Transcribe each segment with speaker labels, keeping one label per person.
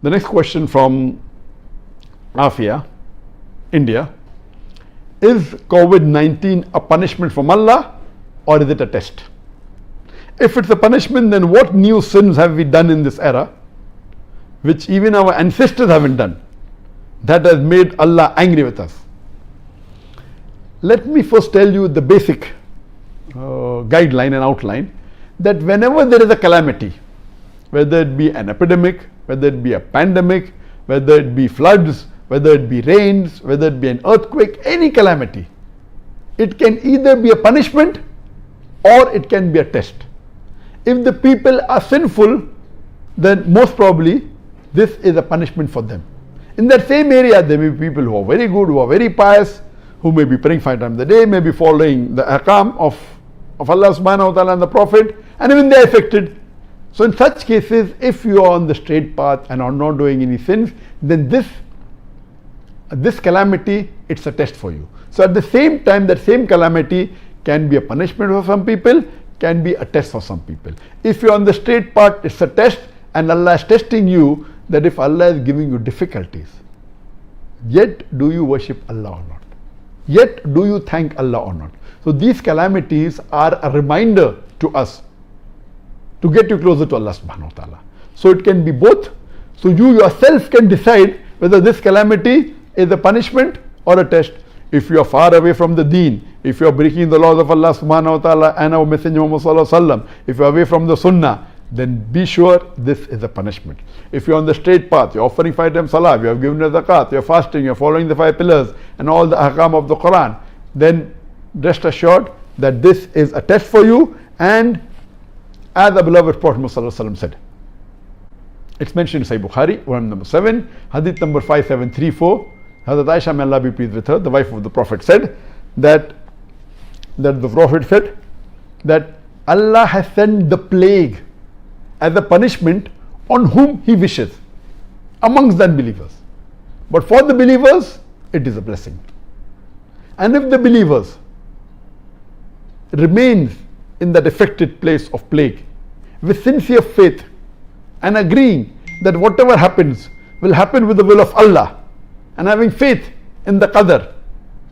Speaker 1: The next question from Afia, India. Is COVID-19 a punishment from Allah or is it a test? If it's a punishment, then what new sins have we done in this era which even our ancestors haven't done, that has made Allah angry with us? Let me first tell you the basic guideline and outline, that whenever there is a calamity, whether it be an epidemic, whether it be a pandemic, whether it be floods, whether it be rains, whether it be an earthquake, any calamity, it can either be a punishment or it can be a test. If the people are sinful, then most probably this is a punishment for them. In that same area, there may be people who are very good, who are very pious, who may be praying 5 times a day, may be following the ahkam of Allah subhanahu wa ta'ala and the Prophet, and even they are affected. So in such cases, if you are on the straight path and are not doing any sins, then this calamity, it's a test for you. So at the same time, that same calamity can be a punishment for some people, can be a test for some people. If you're on the straight path, it's a test, and Allah is testing you, that if Allah is giving you difficulties, yet do you worship Allah or not? Yet do you thank Allah or not? So these calamities are a reminder to us to get you closer to Allah subhanahu wa ta'ala. So it can be both. So you yourself can decide whether this calamity is a punishment or a test. If you are far away from the deen, if you are breaking the laws of Allah subhanahu wa ta'ala and our Messenger Muhammad sallallahu alaihi wasallam, if you are away from the sunnah, then be sure this is a punishment. If you are on the straight path, you are offering 5 times salah, you have given the zakat, you are fasting, you are following the 5 pillars and all the ahkam of the Quran, then rest assured that this is a test for you. And as the beloved Prophet Muhammad said, it's mentioned in Sahih Bukhari, volume number 7, hadith number 5734. Hazrat Aisha, may Allah be pleased with her, the wife of the Prophet, said that the Prophet said that Allah has sent the plague as a punishment on whom He wishes amongst the unbelievers. But for the believers, it is a blessing. And if the believers remain in that affected place of plague with sincere faith and agreeing that whatever happens will happen with the will of Allah, and having faith in the qadr,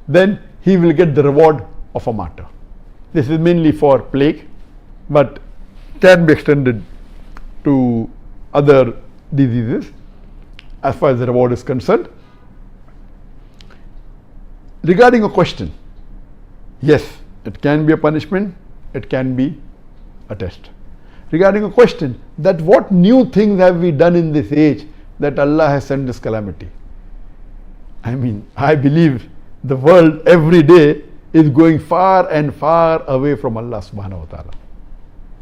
Speaker 1: then he will get the reward of a martyr. This is mainly for plague, but can be extended to other diseases as far as the reward is concerned. Regarding a question, yes, it can be a punishment, it can be a test. Regarding a question, that what new things have we done in this age that Allah has sent this calamity? I mean, I believe the world every day is going far and far away from Allah subhanahu wa ta'ala.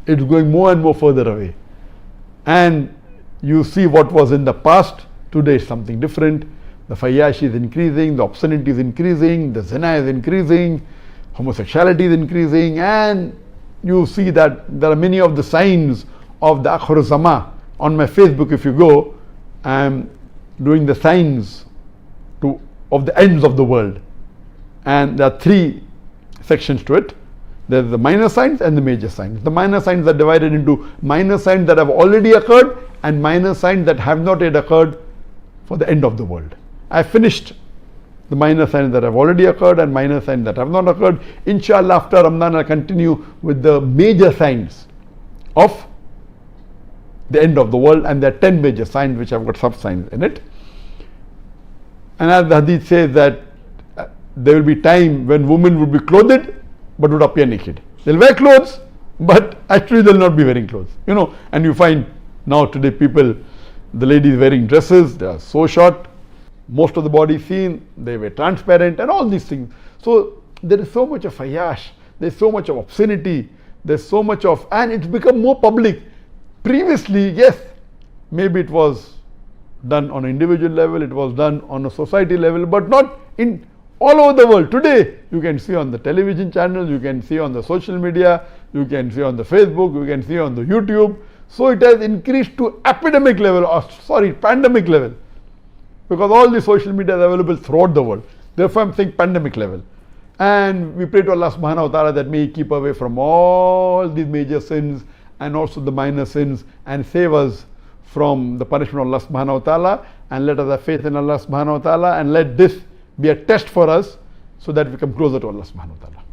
Speaker 1: It's going more and more further away. And you see what was in the past, today is something different. The fayash is increasing, the obscenity is increasing, the zina is increasing, homosexuality is increasing, and you see that there are many of the signs of the Akhir Zama. On my Facebook, if you go, I am doing the signs of the ends of the world, and there are 3 sections to it. There is the minor signs and the major signs. The minor signs are divided into minor signs that have already occurred and minor signs that have not yet occurred for the end of the world. I finished the minor signs that have already occurred and minor signs that have not occurred. Inshallah, after Ramadan, I'll continue with the major signs of the end of the world, and there are 10 major signs which have got sub-signs in it. And as the hadith says that there will be time when women would be clothed but would appear naked. They'll wear clothes, but actually they'll not be wearing clothes. You know, and you find now today people, the ladies wearing dresses, they are so short, most of the body is seen, they were transparent and all these things. So there is so much of fayash, there's so much of obscenity, there's so much of, and it's become more public. Previously, yes, maybe it was done on an individual level, it was done on a society level, but not in all over the world. Today, you can see on the television channels, you can see on the social media, you can see on the Facebook, you can see on the YouTube. So it has increased to epidemic level, pandemic level, because all the social media is available throughout the world. Therefore, I'm saying pandemic level. And we pray to Allah subhanahu wa ta'ala that may He keep away from all these major sins and also the minor sins, and save us from the punishment of Allah subhanahu wa ta'ala, and let us have faith in Allah subhanahu wa ta'ala, and let this be a test for us so that we come closer to Allah subhanahu wa ta'ala.